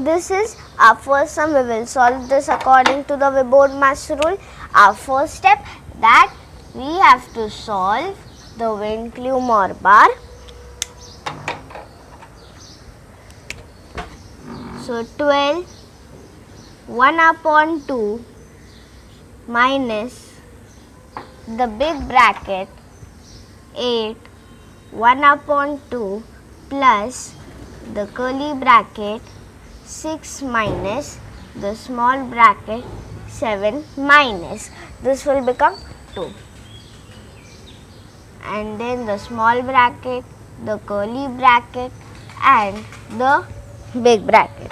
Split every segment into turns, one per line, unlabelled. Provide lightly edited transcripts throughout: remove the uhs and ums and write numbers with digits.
this is our first sum. We will solve this according to the Vibord-Mass rule. Our first step, that we have to solve the Vindclume bar. So 12 1 upon 2 minus the big bracket 8 1 upon 2 plus the curly bracket 6 minus the small bracket 7 minus, this will become 2, and then the small bracket, the curly bracket and the big bracket.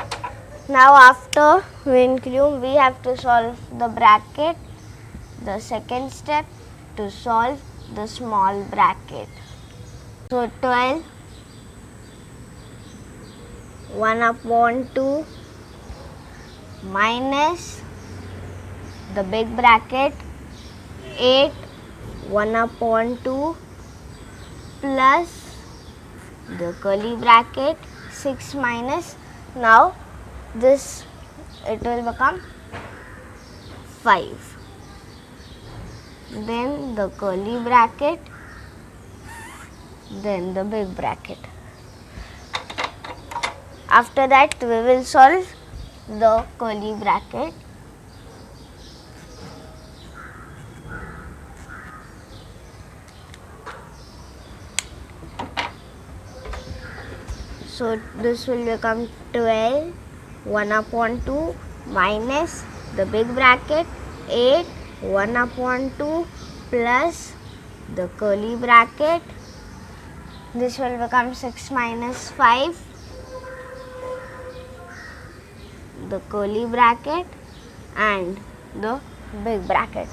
Now after Vindclume we have to solve the bracket. The second step, to solve the small bracket. So 12 1 upon 2 minus the big bracket 8 1 upon 2 plus the curly bracket 6 minus. Now this, it will become 5. Then the curly bracket, then the big bracket. After that we will solve the curly bracket. So this will become 12 1 upon 2 minus the big bracket 8 1 upon 2 plus the curly bracket. This will become 6 minus 5, the curly bracket and the big bracket.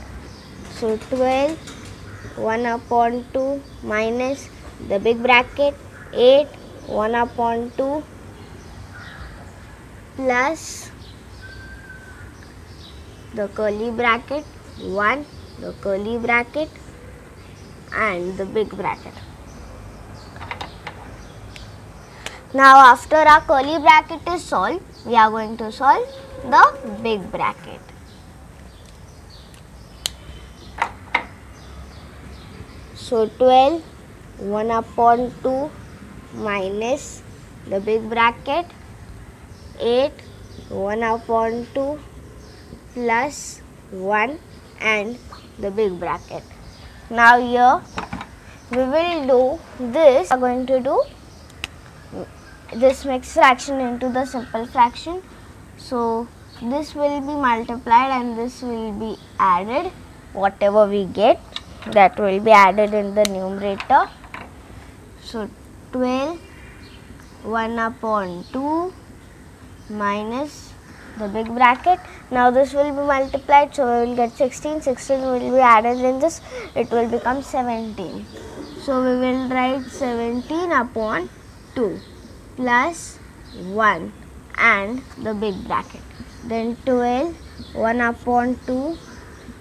So 12 1 upon 2 minus the big bracket 8 1 upon 2 plus the curly bracket 1, the curly bracket and the big bracket. Now after our curly bracket is solved, we are going to solve the big bracket. So 12 1 upon 2 minus the big bracket 8 1 upon 2 plus 1 and the big bracket. Now here we will do this. We are going to do this mixed fraction into the simple fraction. So this will be multiplied and this will be added. Whatever we get, that will be added in the numerator. So 12 1 upon 2 minus the big bracket. Now this will be multiplied, so we will get 16. 16 will be added in this, it will become 17. So we will write 17 upon 2 plus 1 and the big bracket. Then 12 1 upon 2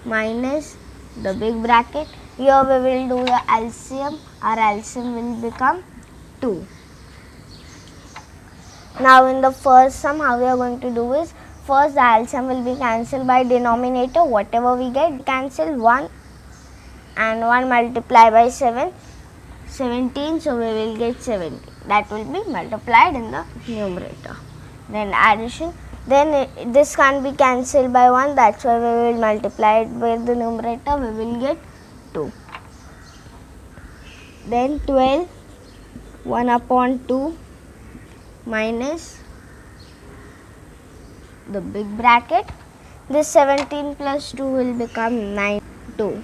minus the big bracket. Here we will do the LCM. Our LCM will become 2. Now in the first sum, how we are going to do is, first the LCM will be cancelled by denominator. Whatever we get, cancel 1 and 1 multiply by 7, 17. So we will get 70. That will be multiplied in the numerator. Then addition. Then this can't be cancelled by 1. That's why we will multiply it by the numerator. We will get 2. Then 12 1 upon 2 minus the big bracket. This 17 plus 2 will become 92.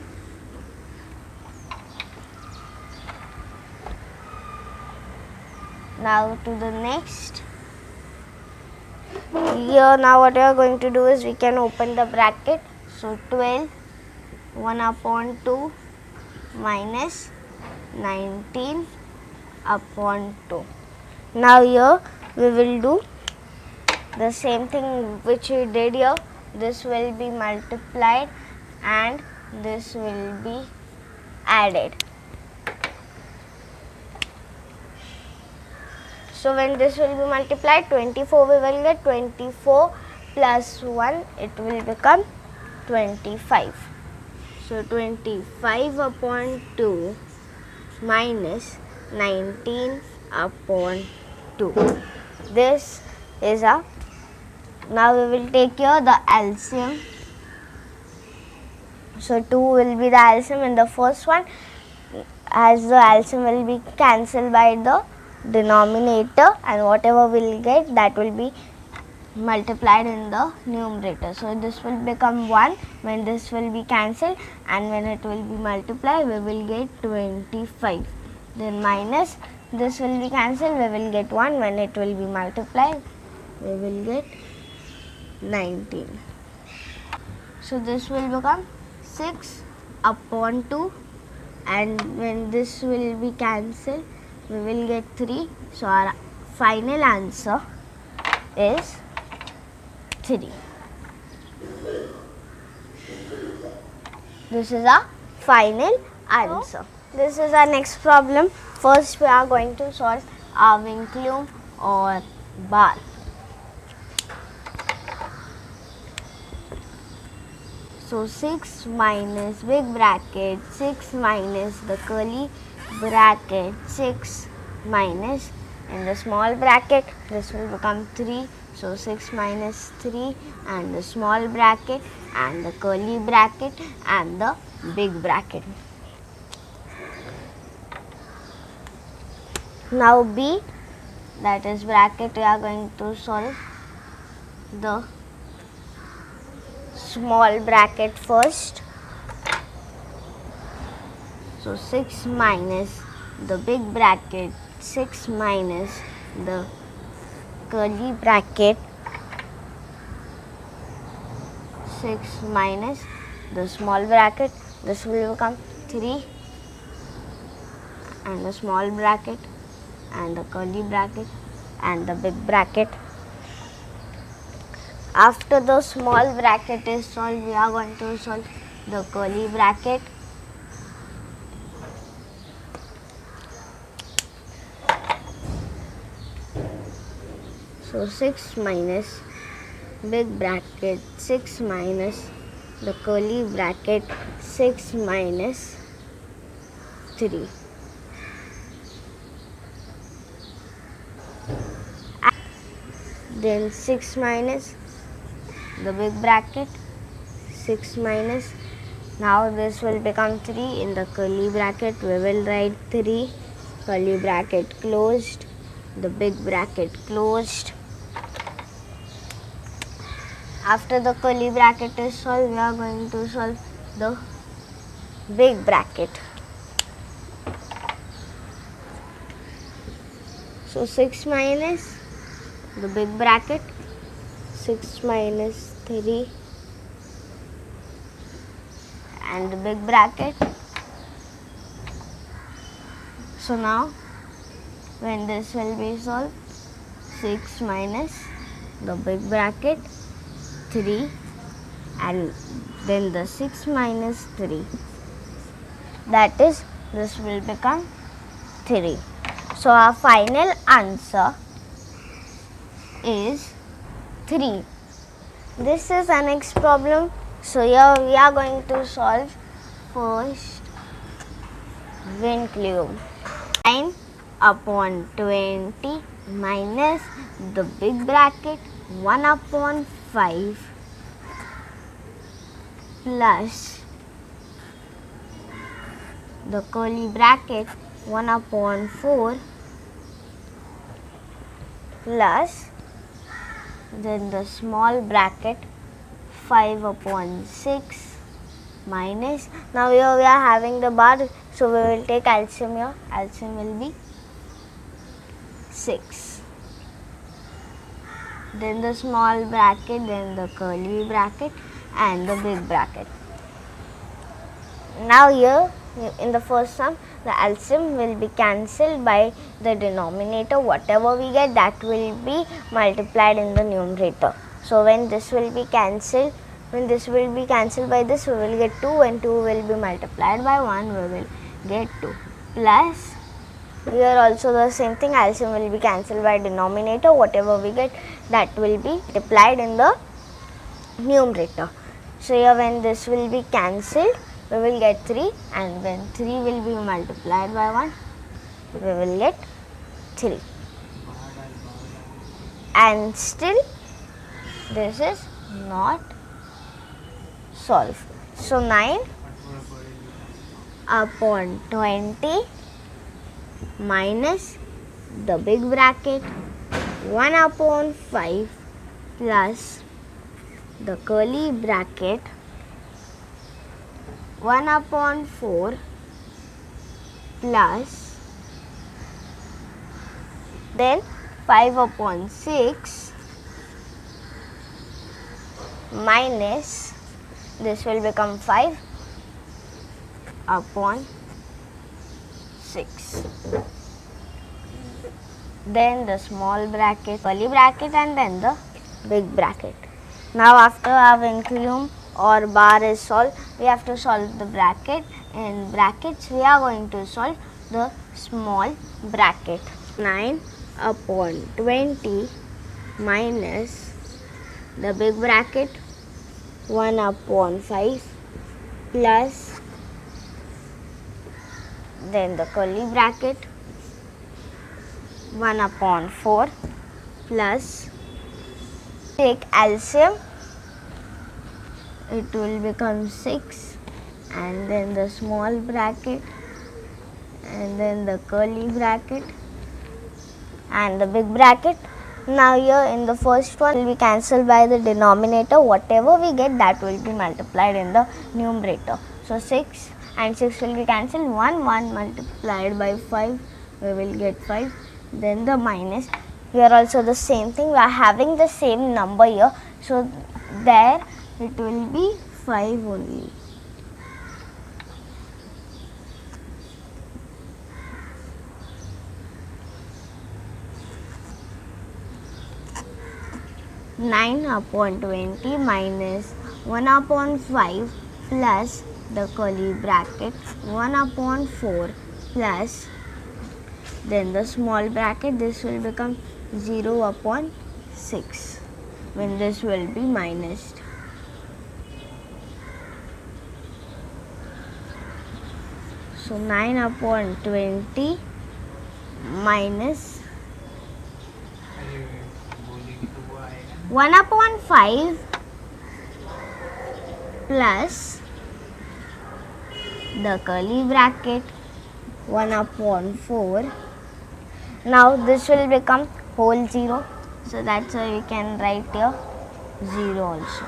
Now to the next. Here now what we are going to do is, we can open the bracket. So 12 1 upon 2 minus 19 upon 2. Now here we will do the same thing which we did here. This will be multiplied and this will be added. So when this will be multiplied, 24 we will get 24 plus 1, it will become 25. So 25 upon 2 minus 19 upon 2. This is a, now we will take here the LCM. So 2 will be the LCM in the first one, as the LCM will be cancelled by the denominator, and whatever we will get, that will be multiplied in the numerator. So this will become 1 when this will be cancelled, and when it will be multiplied, we will get 25. Then minus this will be cancelled, we will get 1 when it will be multiplied, we will get 19. So this will become 6 upon 2, and when this will be cancelled, we will get 3. So our final answer is 3. This is our final answer. This is our next problem. First we are going to solve a vinculum or bar. So 6 minus big bracket 6 minus the curly bracket 6 minus, in the small bracket this will become 3. So 6 minus 3, and the small bracket and the curly bracket and the big bracket. Now B, that is bracket, we are going to solve the small bracket first. So 6 minus the big bracket 6 minus the curly bracket 6 minus the small bracket, this will become 3, and the small bracket and the curly bracket and the big bracket. After the small bracket is solved, we are going to solve the curly bracket. So 6 minus big bracket 6 minus the curly bracket 6 minus 3. Then 6 minus the big bracket 6 minus, now this will become 3. In the curly bracket we will write 3, curly bracket closed, the big bracket closed. After the curly bracket is solved, we are going to solve the big bracket. So 6 minus the big bracket 6 minus 3 and the big bracket. So now when this will be solved, 6 minus the big bracket 3 and then the 6 minus 3, that is, this will become 3. So our final answer is 3. This is our next problem. So here we are going to solve first vinculum. 9 upon 20 minus the big bracket 1 upon 5 plus the curly bracket 1 upon 4 plus then the small bracket 5 upon 6 minus, now here we are having the bar, so we will take LCM here, LCM will be 6. Then the small bracket, then the curly bracket and the big bracket. Now here in the first sum, the LCM will be cancelled by the denominator. Whatever we get, that will be multiplied in the numerator. So when this will be cancelled, when this will be cancelled by this, we will get 2. When 2 will be multiplied by 1, we will get 2 plus Here also the same thing, LCM will be cancelled by denominator. Whatever we get, that will be multiplied in the numerator. So here when this will be cancelled, we will get 3, and when 3 will be multiplied by 1, we will get 3. And still this is not solved. So 9 upon 20 minus the big bracket 1 upon 5 plus the curly bracket 1 upon 4 plus then 5 upon 6 minus this will become 5 upon 6. Then the small bracket, curly bracket, and then the big bracket. Now after our inclume or bar is solved, we have to solve the bracket. In brackets we are going to solve the small bracket. 9 upon 20 minus the big bracket 1 upon 5 plus then the curly bracket 1 upon 4 plus, take LCM, it will become 6, and then the small bracket, and then the curly bracket, and the big bracket. Now here in the first one will be cancelled by the denominator. Whatever we get, that will be multiplied in the numerator. So 6 and 6 will be cancelled. 1 multiplied by 5, we will get 5. Then the minus. Here also the same thing. We are having the same number here. So there it will be 5 only. Nine upon 20 minus 1 upon 5 plus the curly bracket 1 upon 4 plus then the small bracket, this will become 0 upon 6 when this will be minused. So 9 upon 20 minus 1 upon 5 plus the curly bracket 1 upon 4. Now this will become whole 0. So that's why we can write here 0 also.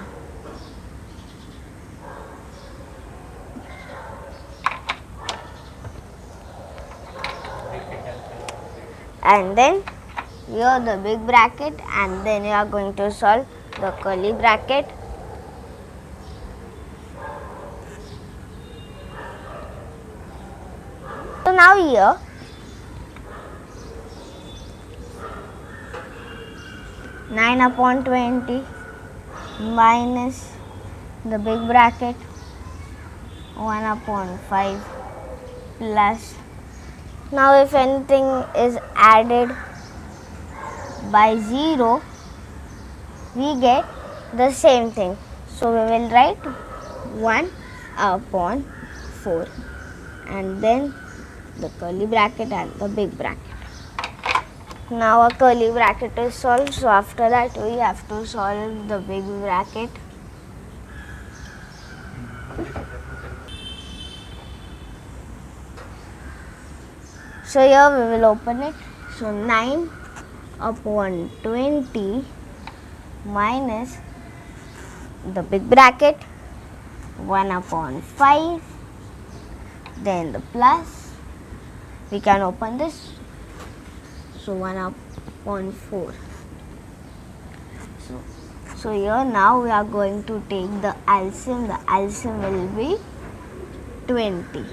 And then here the big bracket, and then you are going to solve the curly bracket. So now here nine upon 20 minus the big bracket 1 upon 5 plus, now if anything is added by 0, we get the same thing. So we will write 1 upon 4 and then the curly bracket and the big bracket. Now our curly bracket is solved, so after that we have to solve the big bracket. So here we will open it. So 9 upon 20 minus the big bracket 1 upon 5, then the plus, we can open this, so 1 upon 4. So here now we are going to take the LCM. The LCM will be 20.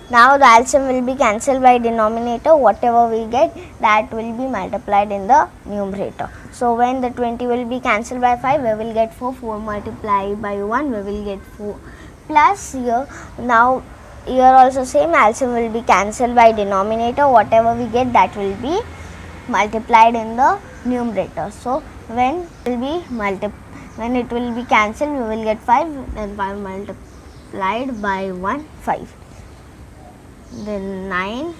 Now the LCM will be cancelled by denominator. Whatever we get, that will be multiplied in the numerator. So when the 20 will be cancelled by 5, we will get 4. 4 multiplied by 1, we will get 4. plus here. Now here also same, LCM will be cancelled by denominator. Whatever we get, that will be multiplied in the numerator. So when it will be cancelled, we will get 5, then 5 multiplied by 1, 5. Then 9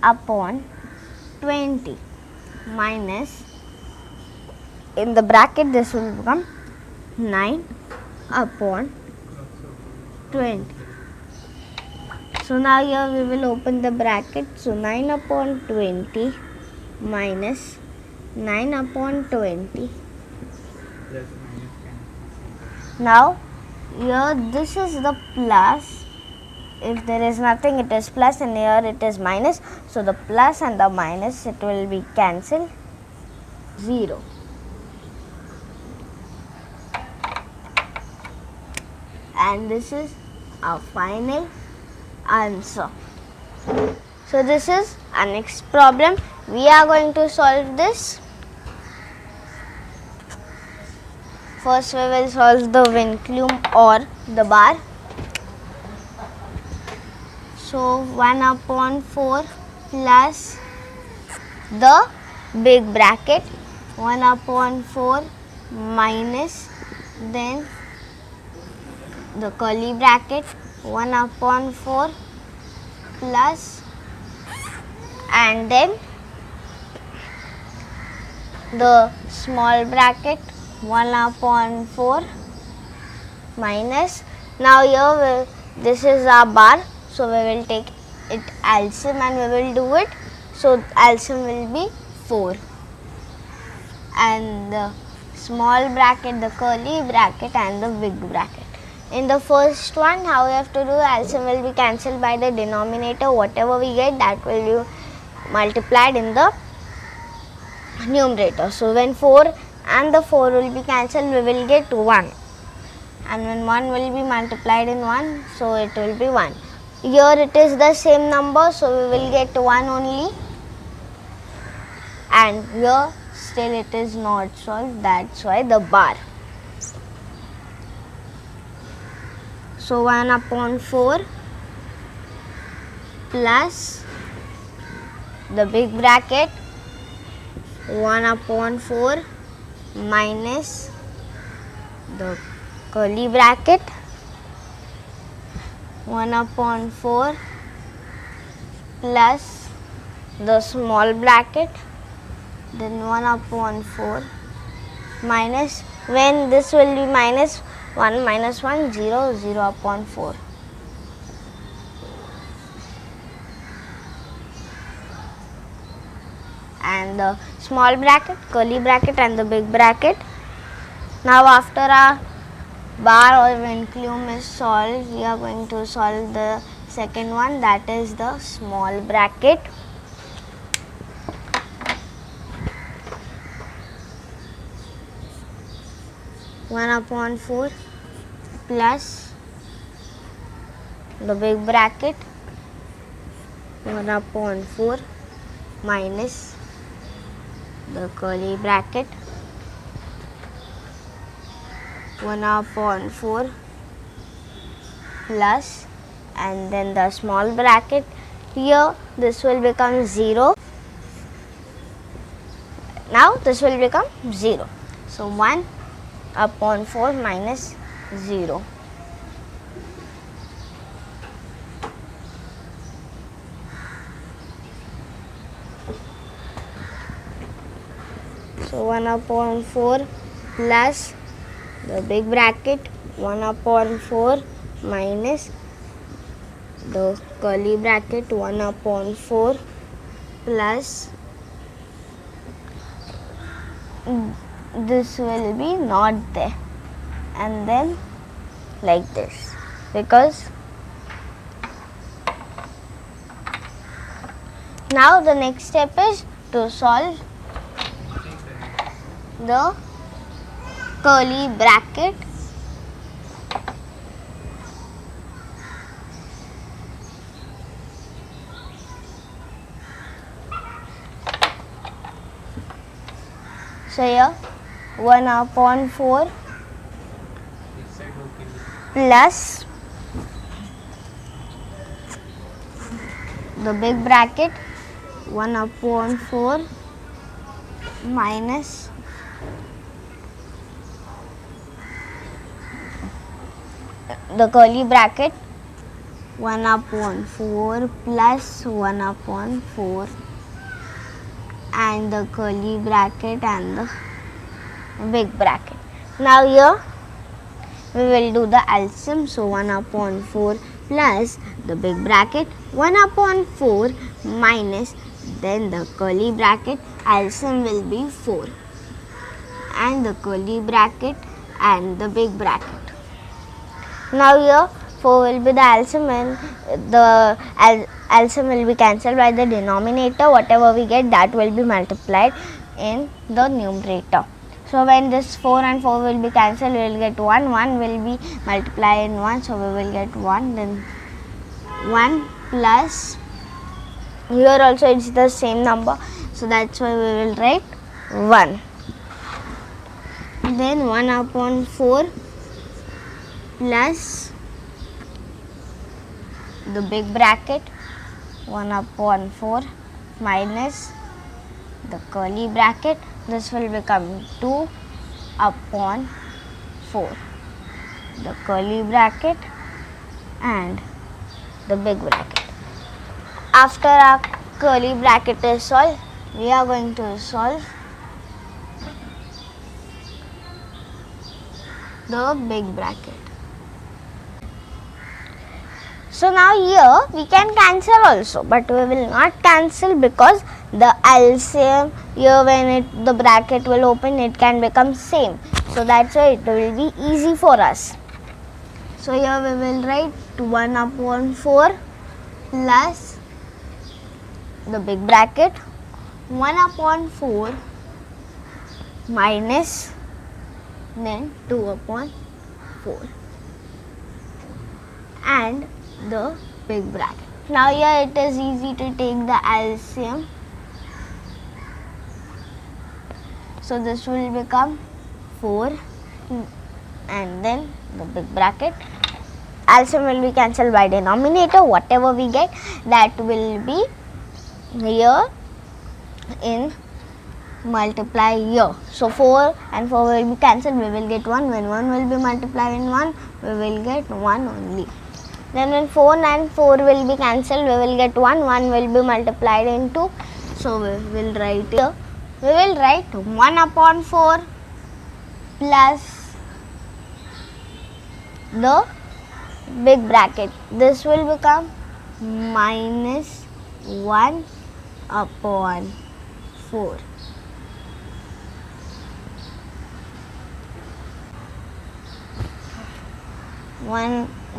upon 20 minus, in the bracket this will become 9 upon 20. So now here we will open the bracket. So 9 upon 20 minus 9 upon 20. Now here this is the plus. If there is nothing, it is plus, and here it is minus. So the plus and the minus, it will be cancelled, 0. And this is our final answer. So this is our next problem. We are going to solve this. First we will solve the vinculume or the bar. So 1 upon 4 plus the big bracket, 1 upon 4 minus, then the curly bracket, 1 upon 4 plus, and then the small bracket, 1 upon 4 minus. Now here this is our bar, so we will take it LCM and we will do it. So LCM will be 4, and the small bracket, the curly bracket, and the big bracket. In the first one, how we have to do, LCM will be cancelled by the denominator. Whatever we get, that will be multiplied in the numerator. So when 4 and the 4 will be cancelled, we will get 1, and when 1 will be multiplied in 1, so it will be 1. Here it is the same number, so we will get 1 only, and here still it is not solved, that's why the bar. So 1 upon 4 plus the big bracket, 1 upon 4 minus the curly bracket, 1 upon 4 plus the small bracket, then 1 upon 4 minus, when this will be minus 1 minus 1, 0, 0 upon 4. And the small bracket, curly bracket, and the big bracket. Now after our bar or vinculume is solved, we are going to solve the second one, that is the small bracket. One upon 4 plus the big bracket, 1 upon 4 minus the curly bracket, 1 upon 4 plus, and then the small bracket. Here this will become 0. Now this will become 0. So 1 upon 4 minus 0. So 1 upon 4 plus the big bracket, 1 upon 4 minus the curly bracket, 1 upon 4 plus, this will be not there, and then like this, because now the next step is to solve the curly bracket. So here 1 upon 4 plus the big bracket 1 upon 4 minus the curly bracket 1 upon 4 plus 1 upon 4 and the curly bracket and the big bracket. Now here we will do the LCM. So 1 upon 4 plus the big bracket 1 upon 4 minus then the curly bracket. LCM will be 4 and the curly bracket and the big bracket. Now here 4 will be the LCM and the LCM will be cancelled by the denominator. Whatever we get, that will be multiplied in the numerator. So when this 4 and 4 will be cancelled, we will get 1. 1 will be multiplied in 1. So we will get 1. Then 1 plus, here also it's the same number. So that's why we will write 1. Then 1 upon 4 plus the big bracket 1 upon 4 minus the curly bracket. This will become 2 upon 4. The curly bracket and the big bracket. After our curly bracket is solved, we are going to solve the big bracket. So now here we can cancel also, but we will not cancel because the LCM here when the bracket will open, it can become same. So that's why it will be easy for us. So here we will write 1 upon 4 plus the big bracket 1 upon 4 minus then 2 upon 4 and the big bracket. Now here it is easy to take the LCM. So this will become 4 and then the big bracket. LCM will be cancelled by denominator. Whatever we get, that will be here in multiply here. So 4 and 4 will be cancelled. We will get 1. When 1 will be multiplied in 1, we will get 1 only. Then when 4 and 4 will be cancelled, we will get 1. 1 will be multiplied in 2. So we will write here. We will write 1 upon 4 plus the big bracket. This will become minus 1 upon 4.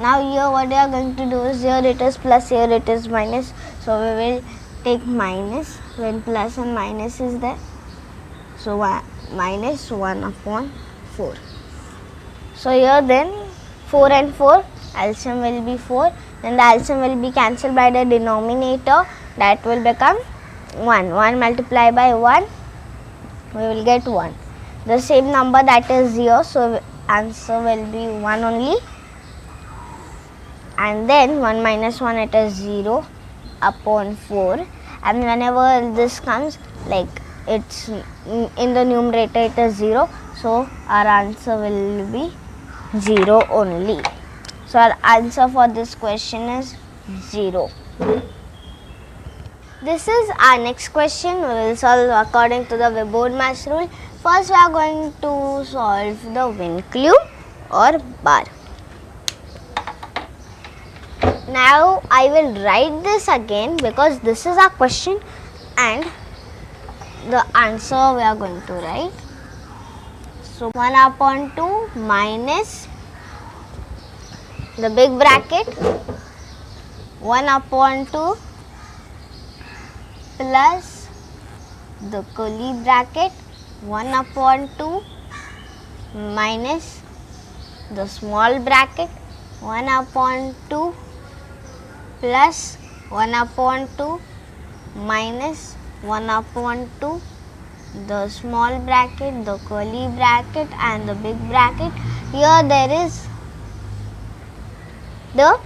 Now here what we are going to do is, here it is plus, here it is minus. So we will take minus when plus and minus is there. So minus 1 upon 4. So here then 4 and 4, LCM will be 4. Then the LCM will be cancelled by the denominator. That will become 1. 1 multiplied by 1, we will get 1. The same number that is here. So answer will be 1 only. And then 1 minus 1, it is 0 upon 4. And whenever this comes, like it's in the numerator, it is 0. So our answer will be 0 only. So our answer for this question is 0. This is our next question. We will solve according to the Webord-Mass rule. First we are going to solve the Vindicube or bar. Now I will write this again because this is our question and the answer we are going to write. So 1 upon 2 minus the big bracket 1 upon 2 plus the curly bracket 1 upon 2 minus the small bracket 1 upon 2 plus 1 upon 2 minus 1 upon 2, the small bracket, the curly bracket and the big bracket. Here there is the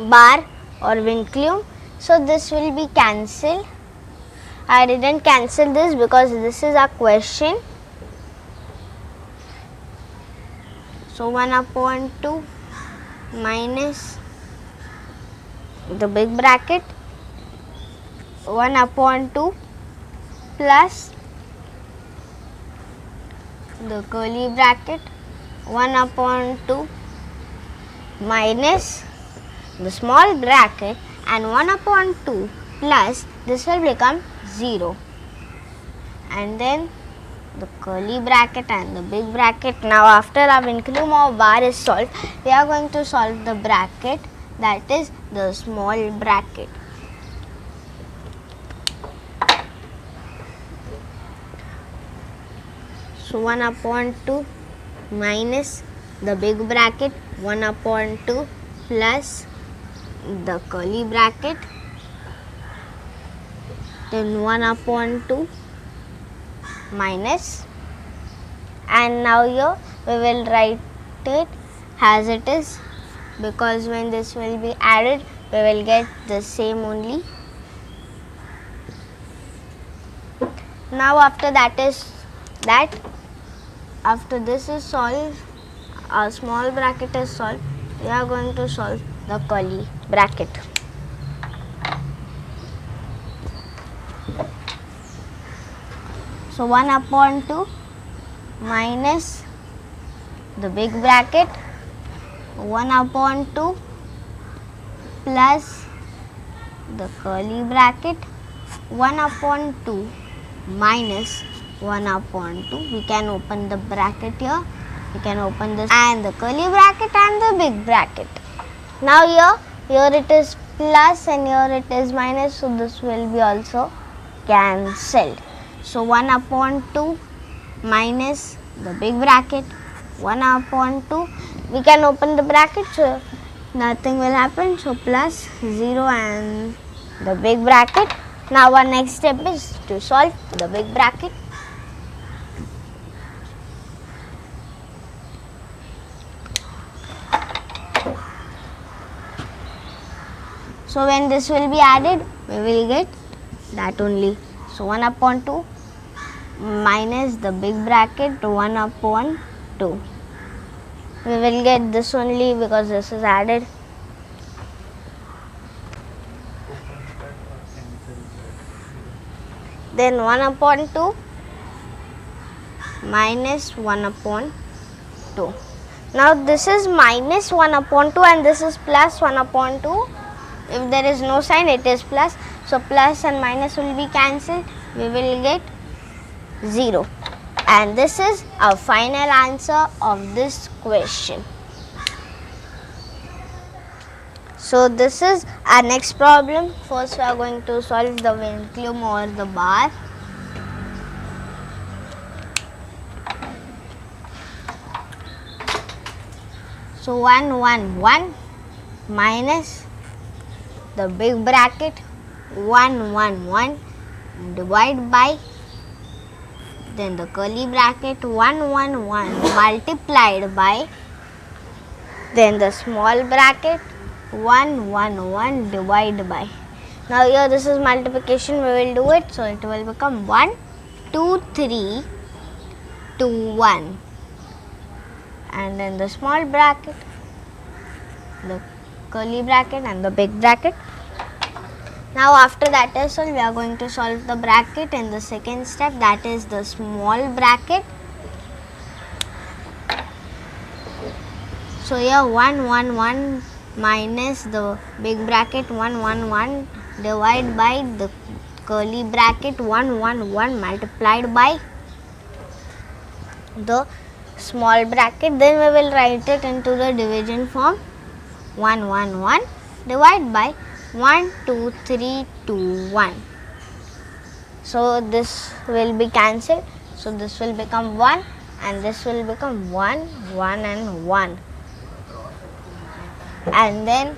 bar or vinculume. So this will be cancelled. I didn't cancel this because this is a question. So 1 upon 2 minus the big bracket 1 upon 2 plus the curly bracket 1 upon 2 minus the small bracket and 1 upon 2 plus this will become 0, and then the curly bracket and the big bracket. Now after our vinculume of bar is solved, we are going to solve the bracket, that is the small bracket. So 1 upon 2 minus the big bracket 1 upon 2 plus the curly bracket, then 1 upon 2 minus, and now here we will write it as it is, because when this will be added we will get the same only. Now after after this is solved, our small bracket is solved, we are going to solve the curly bracket. So 1 upon 2 minus the big bracket 1 upon 2 plus the curly bracket 1 upon 2 minus 1 upon 2. We can open the bracket here, we can open this and the curly bracket and the big bracket. Now here it is plus and here it is minus, so this will be also cancelled. So 1 upon 2 minus the big bracket 1 upon 2, we can open the bracket, so nothing will happen, so plus 0 and the big bracket. Now our next step is to solve the big bracket. So when this will be added, we will get that only. So 1 upon 2 minus the big bracket 1 upon 2. We will get this only because this is added. Then 1 upon 2 minus 1 upon 2. Now this is minus 1 upon 2 and this is plus 1 upon 2. If there is no sign, it is plus. So plus and minus will be cancelled. We will get 0. And this is our final answer of this question. So this is our next problem. First we are going to solve the vinculume or the bar. So 1 1 1 minus the big bracket 1 1 1 divide by then the curly bracket 1 1 1 multiplied by then the small bracket 1 1 1 divide by. Now here this is multiplication, we will do it, so it will become 1 2 3 2 1 and then the small bracket, the curly bracket and the big bracket. Now after that is solved, we are going to solve the bracket in the second step, that is the small bracket. So here 1 1 1 minus the big bracket 1 1 1 divided by the curly bracket 1 1 1 multiplied by the small bracket. Then we will write it into the division form 1 1 1 divided by 1 2 3 2 1. So this will be cancelled, so this will become 1 and this will become 1 1 and 1, and then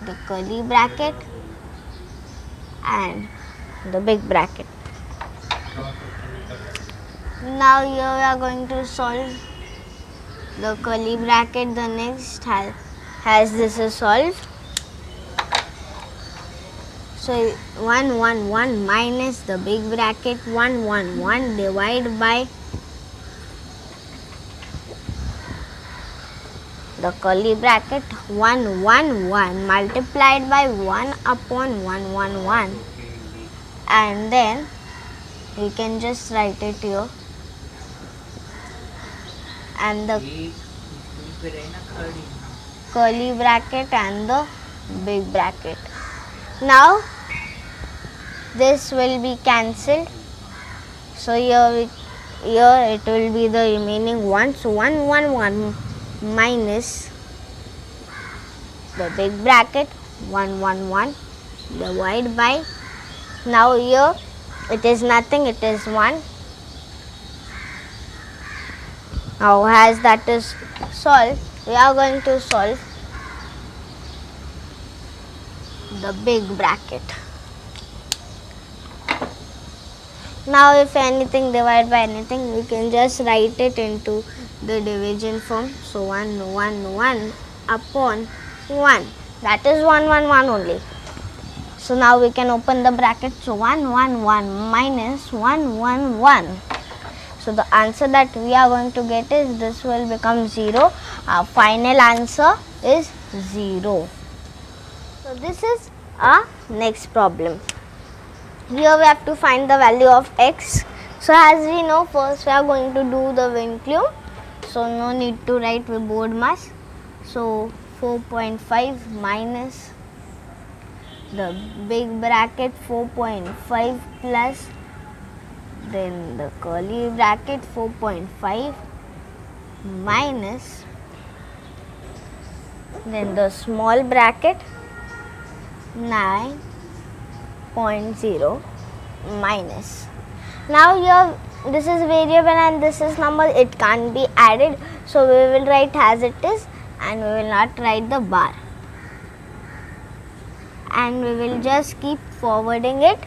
the curly bracket and the big bracket. Now here we are going to solve the curly bracket, the next has this is solved. So 1 1 1 minus the big bracket 1 1 1 divided by the curly bracket 1 1 1 multiplied by 1 upon 1 1 1, and then we can just write it here, and the curly bracket and the big bracket. Now this will be cancelled, so here it will be the remaining 1. So 1 1 1 minus the big bracket 1 1 1 divided by, now here it is nothing, it is 1. Now as that is solved, we are going to solve the big bracket. Now if anything divided by anything, we can just write it into the division form. So 1 1 1 upon 1, that is 1 1 1 only. So now we can open the bracket. So 1 1 1 minus 1 1 1. So the answer that we are going to get is, this will become 0. Our final answer is 0. So this is our next problem. Here we have to find the value of x. So as we know, first we are going to do the Vindicum. So no need to write with board mass. So 4.5 minus the big bracket 4.5 plus then the curly bracket 4.5 minus then the small bracket 9.0 minus. Now here this is variable and this is number, it can't be added, so we will write as it is and we will not write the bar, and we will just keep forwarding it.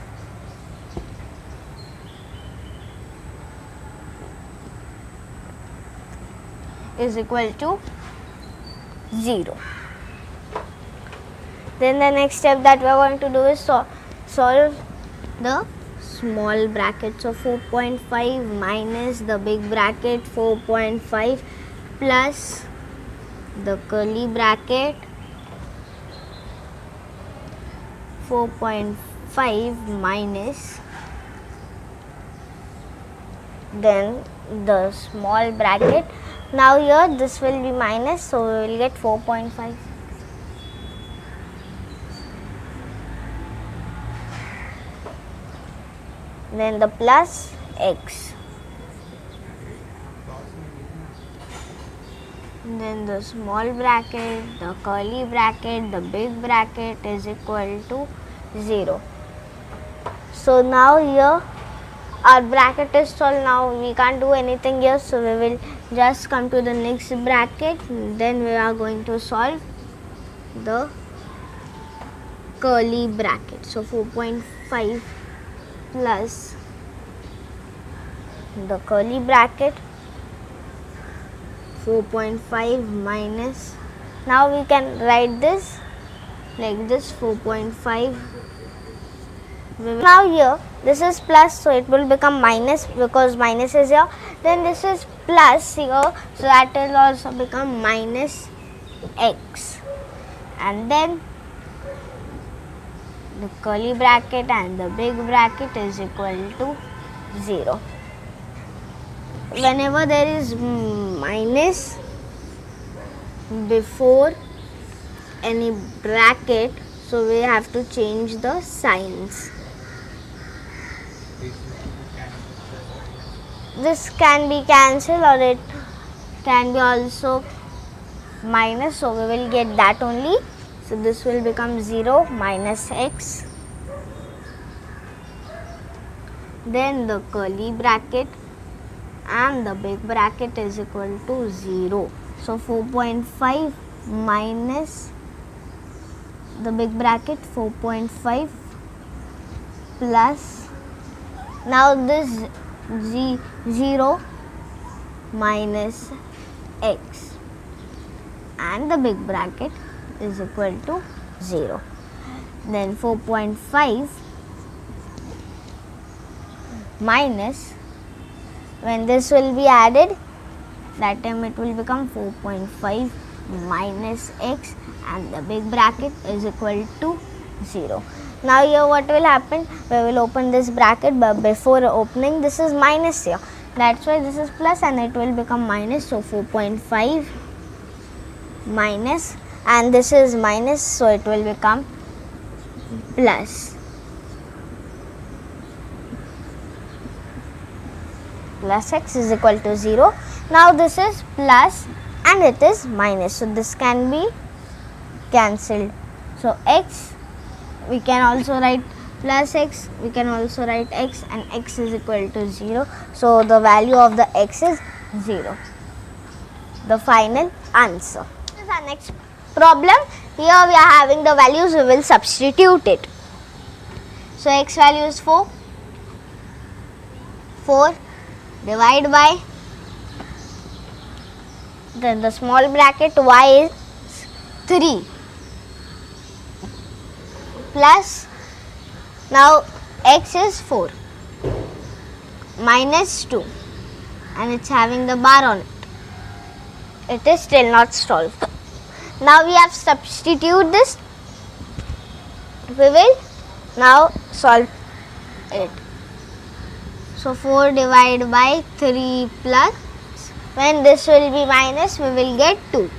Is equal to 0. Then the next step that we are going to do is solve the small bracket. So 4.5 minus the big bracket 4.5 plus the curly bracket 4.5 minus then the small bracket. Now here this will be minus, so we will get 4.5. Then the plus x. Then the small bracket, the curly bracket, the big bracket is equal to 0. So now here our bracket is solved. Now we can't do anything here, so we will just come to the next bracket. Then we are going to solve the curly bracket. So 4.5 plus the curly bracket 4.5 minus, now we can write this like this 4.5. Now here this is plus, so it will become minus because minus is here. Then this is plus here, so that will also become minus x, and then the curly bracket and the big bracket is equal to 0. Whenever there is minus before any bracket, so we have to change the signs. This can be cancelled or it can be also minus, so we will get that only. So this will become 0 minus x. Then the curly bracket and the big bracket is equal to 0. So 4.5 minus the big bracket 4.5 plus, now this 0 minus x, and the big bracket is equal to 0. Then 4.5 minus, when this will be added, that time it will become 4.5 minus x, and the big bracket is equal to 0. Now here what will happen? We will open this bracket, but before opening this is minus here. That's why this is plus and it will become minus. So 4.5 minus, and this is minus, so it will become plus. Plus x is equal to 0. Now this is plus and it is minus, so this can be cancelled. So x, we can also write plus x, we can also write x, and x is equal to 0. So the value of the x is 0. The final answer. This is our next problem. Here we are having the values, we will substitute it. So x value is 4. 4 divide by, then the small bracket y is 3 plus, now x is 4 minus 2, and it's having the bar on it. It is still not solved. Now we have substitute this. We will now solve it. So 4 divided by 3 plus, when this will be minus, we will get 2.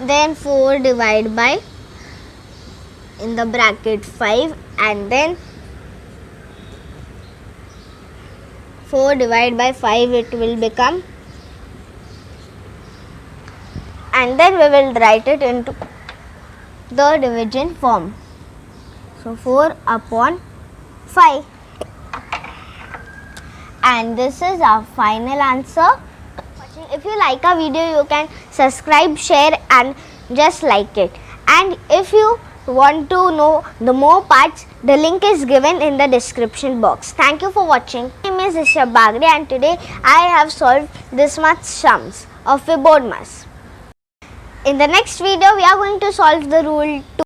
Then 4 divided by, in the bracket 5, and then 4 divided by 5 it will become, and then we will write it into the division form. So 4 upon 5. And this is our final answer. If you like our video, you can subscribe, share, and just like it. And if you want to know the more parts, the link is given in the description box. Thank you for watching. My name is Rishabh Bagre, and today I have solved this much sums of Fibonacci. In the next video, we are going to solve the rule 2.